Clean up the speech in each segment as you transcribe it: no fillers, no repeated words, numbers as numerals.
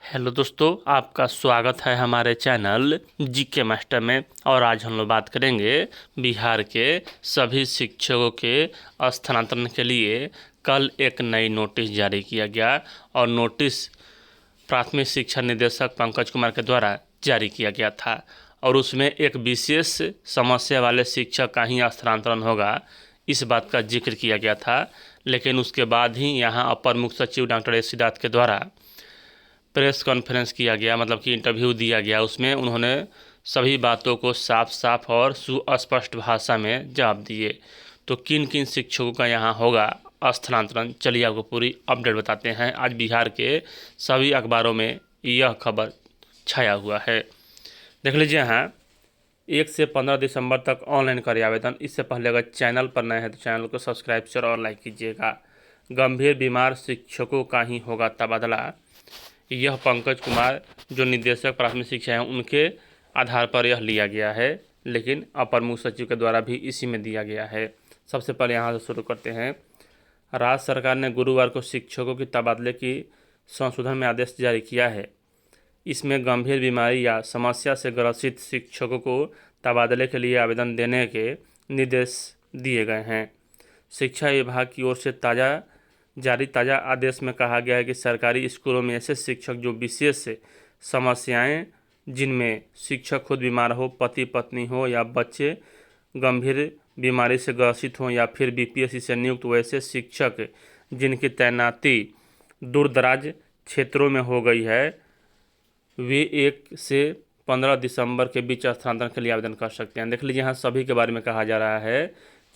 Hello दोस्तों, आपका स्वागत है हमारे चैनल जीके मास्टर में। और आज हम लोग बात करेंगे बिहार के सभी शिक्षकों के स्थानांतरण के लिए कल एक नई नोटिस जारी किया गया। और नोटिस प्राथमिक शिक्षा निदेशक पंकज कुमार के द्वारा जारी किया गया था। और उसमें एक विशेष समस्या वाले शिक्षक का ही स्थानांतरण होगा, इस बात का जिक्र किया गया था। लेकिन उसके बाद ही यहाँ अपर मुख्य सचिव डॉक्टर एस सिद्धार्थ के द्वारा प्रेस कॉन्फ्रेंस किया गया, मतलब कि इंटरव्यू दिया गया। उसमें उन्होंने सभी बातों को साफ साफ और सुस्पष्ट भाषा में जवाब दिए। तो किन किन शिक्षकों का यहाँ होगा स्थानांतरण, चलिए आपको पूरी अपडेट बताते हैं। आज बिहार के सभी अखबारों में यह खबर छाया हुआ है। देख लीजिए, यहाँ 1 से 15 दिसंबर तक ऑनलाइन करें आवेदन। इससे पहले अगर चैनल पर नए हैं तो चैनल को सब्सक्राइब शेयर और लाइक कीजिएगा। गंभीर बीमार शिक्षकों का ही होगा तबादला। यह पंकज कुमार जो निदेशक प्राथमिक शिक्षा हैं उनके आधार पर यह लिया गया है, लेकिन अपर मुख्य सचिव के द्वारा भी इसी में दिया गया है। सबसे पहले यहाँ से शुरू करते हैं। राज्य सरकार ने गुरुवार को शिक्षकों की तबादले की संशोधन में आदेश जारी किया है। इसमें गंभीर बीमारी या समस्या से ग्रसित शिक्षकों को तबादले के लिए आवेदन देने के निर्देश दिए गए हैं। शिक्षा विभाग की ओर से ताज़ा आदेश में कहा गया है कि सरकारी स्कूलों में ऐसे शिक्षक जो विशेष समस्याएं, जिनमें शिक्षक खुद बीमार हो, पति पत्नी हो या बच्चे गंभीर बीमारी से ग्रसित हों, या फिर बीपीएससी से नियुक्त वैसे शिक्षक जिनकी तैनाती दूरदराज क्षेत्रों में हो गई है, वे 1 से 15 दिसंबर के बीच स्थानांतरण के लिए आवेदन कर सकते हैं। देख लीजिए, यहाँ सभी के बारे में कहा जा रहा है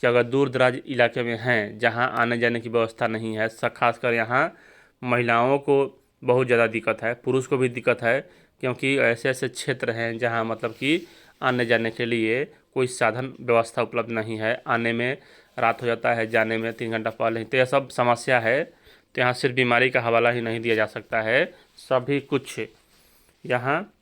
कि अगर दूर दराज इलाके में हैं जहाँ आने जाने की व्यवस्था नहीं है, खासकर यहाँ महिलाओं को बहुत ज़्यादा दिक्कत है, पुरुष को भी दिक्कत है, क्योंकि ऐसे ऐसे क्षेत्र हैं जहाँ मतलब कि आने जाने के लिए कोई साधन व्यवस्था उपलब्ध नहीं है। आने में रात हो जाता है, जाने में 3 घंटा पहले ही, तो यह सब समस्या है। तो यहाँ सिर्फ बीमारी का हवाला ही नहीं दिया जा सकता है, सभी कुछ यहाँ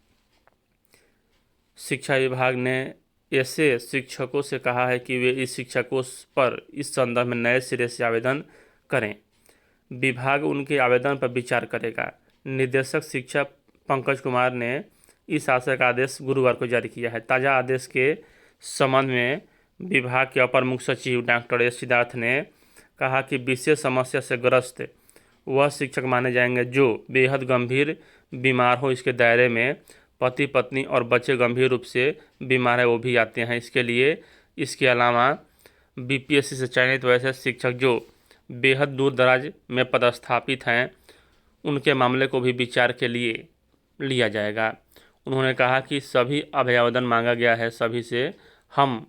शिक्षा विभाग ने ऐसे शिक्षकों से कहा है कि वे इस शिक्षा कोष पर इस संदर्भ में नए सिरे से आवेदन करें। विभाग उनके आवेदन पर विचार करेगा। निदेशक शिक्षा पंकज कुमार ने इस आशय का आदेश गुरुवार को जारी किया है। ताज़ा आदेश के संबंध में विभाग के अपर मुख्य सचिव डॉक्टर एस सिद्धार्थ ने कहा कि विशेष समस्या से ग्रस्त वह शिक्षक माने जाएंगे जो बेहद गंभीर बीमार हो। इसके दायरे में पति पत्नी और बच्चे गंभीर रूप से बीमार है, वो भी आते हैं इसके लिए। इसके अलावा बीपीएससी से चयनित वैसे शिक्षक जो बेहद दूर दराज में पदस्थापित हैं, उनके मामले को भी विचार के लिए लिया जाएगा। उन्होंने कहा कि सभी अभ्यावेदन मांगा गया है, सभी से हम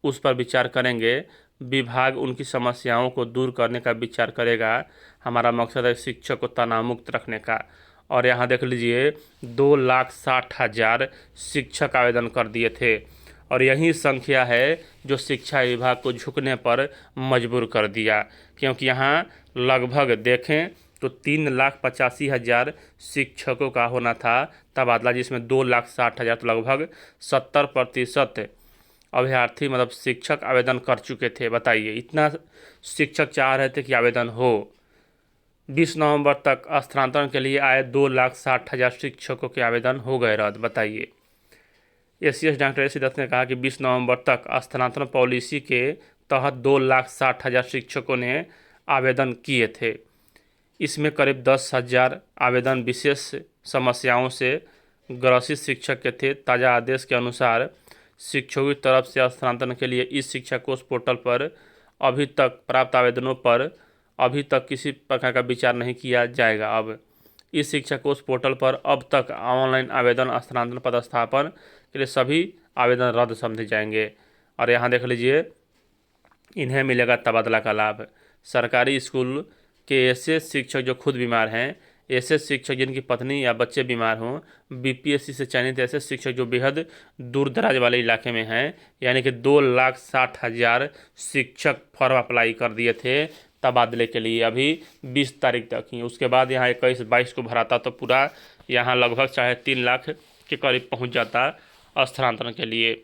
उस पर विचार करेंगे। विभाग उनकी समस्याओं को दूर करने का विचार करेगा। हमारा मकसद है शिक्षक को तनाव मुक्त रखने का। और यहाँ देख लीजिए, 2,60,000 शिक्षक आवेदन कर दिए थे, और यही संख्या है जो शिक्षा विभाग को झुकने पर मजबूर कर दिया, क्योंकि यहाँ लगभग देखें तो 3,85,000 शिक्षकों का होना था तबादला, जिसमें 2,60,000 तो लगभग 70% अभ्यर्थी मतलब शिक्षक आवेदन कर चुके थे। बताइए, इतना शिक्षक चाह रहे थे कि आवेदन हो। 20 नवंबर तक स्थानांतरण के लिए आए 2,60,000 शिक्षकों के आवेदन हो गए रद्द। बताइए, एसीएस डॉक्टर एस सिद्धार्थ ने कहा कि 20 नवंबर तक स्थानांतरण पॉलिसी के तहत 2,60,000 शिक्षकों ने आवेदन किए थे। इसमें करीब 10,000 आवेदन विशेष समस्याओं से ग्रसित शिक्षक के थे। ताज़ा आदेश के अनुसार शिक्षकों की तरफ से स्थानांतरण के लिए इस शिक्षा कोष पोर्टल पर अभी तक प्राप्त आवेदनों पर अभी तक किसी प्रकार का विचार नहीं किया जाएगा। अब इस शिक्षा कोष पोर्टल पर अब तक ऑनलाइन आवेदन स्थानांतरण पदस्थापन के लिए सभी आवेदन रद्द समझे जाएंगे। और यहाँ देख लीजिए, इन्हें मिलेगा तबादला का लाभ। सरकारी स्कूल के ऐसे शिक्षक जो खुद बीमार हैं, ऐसे शिक्षक जिनकी पत्नी या बच्चे बीमार हों, बीपीएससी से चयनित ऐसे शिक्षक जो बेहद दूर दराज वाले इलाके में हैं, यानी कि 2,60,000 शिक्षक फॉर्म अप्लाई कर दिए थे तबादले के लिए अभी 20 तारीख तक ही। उसके बाद यहाँ 21-22 को भराता तो पूरा यहाँ लगभग 3.5 लाख के करीब पहुँच जाता स्थानांतरण के लिए।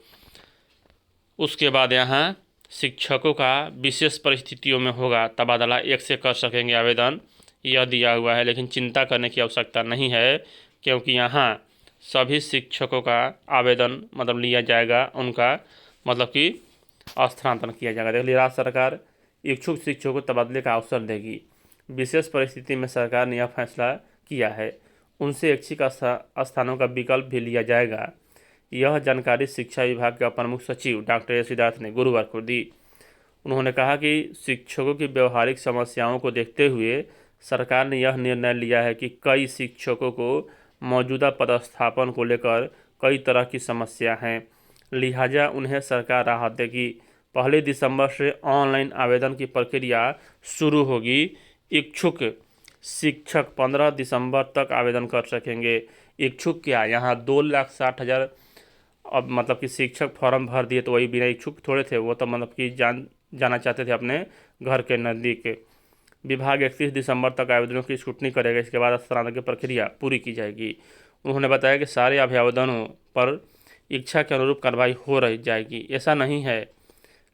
उसके बाद यहाँ शिक्षकों का विशेष परिस्थितियों में होगा तबादला, 1 से कर सकेंगे आवेदन, यह दिया हुआ है। लेकिन चिंता करने की आवश्यकता नहीं है, क्योंकि यहाँ सभी शिक्षकों का आवेदन मतलब लिया जाएगा, उनका मतलब कि स्थानांतरण किया जाएगा। देख लीजिए, राज्य सरकार इच्छुक शिक्षकों को तबादले का अवसर देगी। विशेष परिस्थिति में सरकार ने यह फैसला किया है, उनसे ऐच्छिक स्थानों का विकल्प भी लिया जाएगा। यह जानकारी शिक्षा विभाग के अपर मुख्य सचिव डॉक्टर ए सिद्धार्थ ने गुरुवार को दी। उन्होंने कहा कि शिक्षकों की व्यवहारिक समस्याओं को देखते हुए सरकार ने यह निर्णय लिया है कि कई शिक्षकों को मौजूदा पदस्थापन को लेकर कई तरह की समस्या हैं, लिहाजा उन्हें सरकार राहत देगी। 1 दिसंबर से ऑनलाइन आवेदन की प्रक्रिया शुरू होगी। इच्छुक शिक्षक 15 दिसंबर तक आवेदन कर सकेंगे। इच्छुक क्या, यहाँ 2,60,000 अब मतलब कि शिक्षक फॉर्म भर दिए, तो वही बिना इच्छुक थोड़े थे, वो तो मतलब कि जाना चाहते थे अपने घर के नज़दीक। विभाग 31 दिसंबर तक आवेदनों की स्क्रूटनी करेगा, इसके बाद स्थानांतरण की प्रक्रिया पूरी की जाएगी। उन्होंने बताया कि सारे अभ्यावेदनों पर इच्छा के अनुरूप कार्रवाई हो रही जाएगी। ऐसा नहीं है,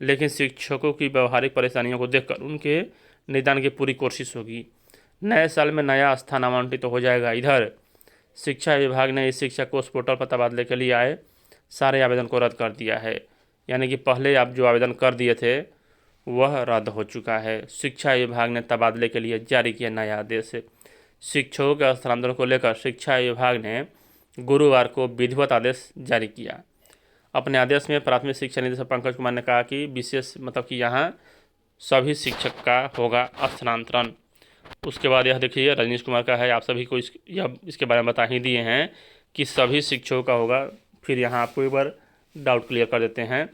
लेकिन शिक्षकों की व्यवहारिक परेशानियों को देखकर उनके निदान की पूरी कोशिश होगी। नए साल में नया स्थान आवंटित हो जाएगा। इधर शिक्षा विभाग ने इस शिक्षा कोष पोर्टल पर तबादले के लिए आए सारे आवेदन को रद्द कर दिया है, यानी कि पहले आप जो आवेदन कर दिए थे वह रद्द हो चुका है। शिक्षा विभाग ने तबादले के लिए जारी किया नया आदेश। शिक्षकों के स्थानांतरण को लेकर शिक्षा विभाग ने गुरुवार को विधिवत आदेश जारी किया। अपने आदेश में प्राथमिक शिक्षा निदेशक पंकज कुमार ने कहा कि विशेष मतलब कि यहाँ सभी शिक्षक का होगा स्थानांतरण। उसके बाद यह देखिए, रजनीश कुमार का है, आप सभी को इसके बारे में बता ही दिए हैं कि सभी शिक्षकों का होगा। फिर यहाँ आपको एक बार डाउट क्लियर कर देते हैं।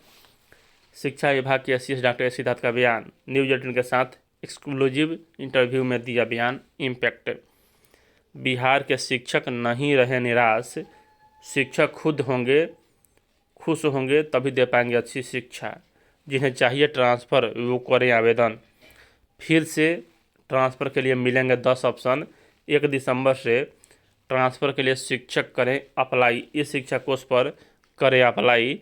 शिक्षा विभाग के एससीएस डॉक्टर ए सिद्धार्थ का बयान, न्यूज 18 के साथ एक्सक्लूसिव इंटरव्यू में दिया बयान। इम्पैक्ट, बिहार के शिक्षक नहीं रहे निराश, शिक्षक खुश होंगे तभी दे पाएंगे अच्छी शिक्षा। जिन्हें चाहिए ट्रांसफ़र वो करें आवेदन। फिर से ट्रांसफ़र के लिए मिलेंगे 10 ऑप्शन। 1 दिसंबर से ट्रांसफ़र के लिए शिक्षक करें अप्लाई, इस शिक्षा कोष पर करें अप्लाई।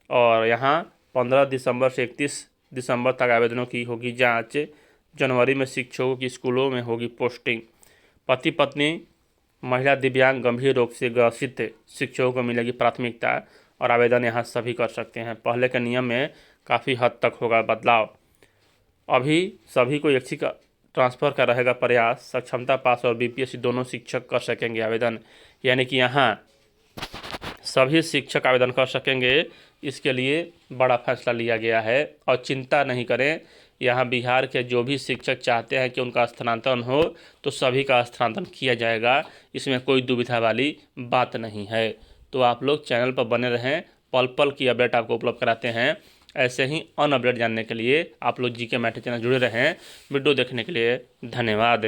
और यहाँ 15 दिसंबर से 31 दिसंबर तक आवेदनों की होगी जांच। जनवरी में शिक्षकों की स्कूलों में होगी पोस्टिंग। पति पत्नी, महिला, दिव्यांग, गंभीर रोग से ग्रसित शिक्षकों को मिलेगी प्राथमिकता और आवेदन यहाँ सभी कर सकते हैं। पहले के नियम में काफ़ी हद तक होगा बदलाव। अभी सभी को ऐच्छिक ट्रांसफ़र का रहेगा प्रयास। सक्षमता पास और बीपीएससी दोनों शिक्षक कर सकेंगे आवेदन, यानी कि यहाँ सभी शिक्षक आवेदन कर सकेंगे। इसके लिए बड़ा फैसला लिया गया है। और चिंता नहीं करें, यहाँ बिहार के जो भी शिक्षक चाहते हैं कि उनका स्थानांतरण हो तो सभी का स्थानांतरण किया जाएगा। इसमें कोई दुविधा वाली बात नहीं है। तो आप लोग चैनल पर बने रहें, पल पल की अपडेट आपको उपलब्ध कराते हैं। ऐसे ही अन अपडेट जानने के लिए आप लोग जीके मैथ चैनल जुड़े रहें। वीडियो देखने के लिए धन्यवाद।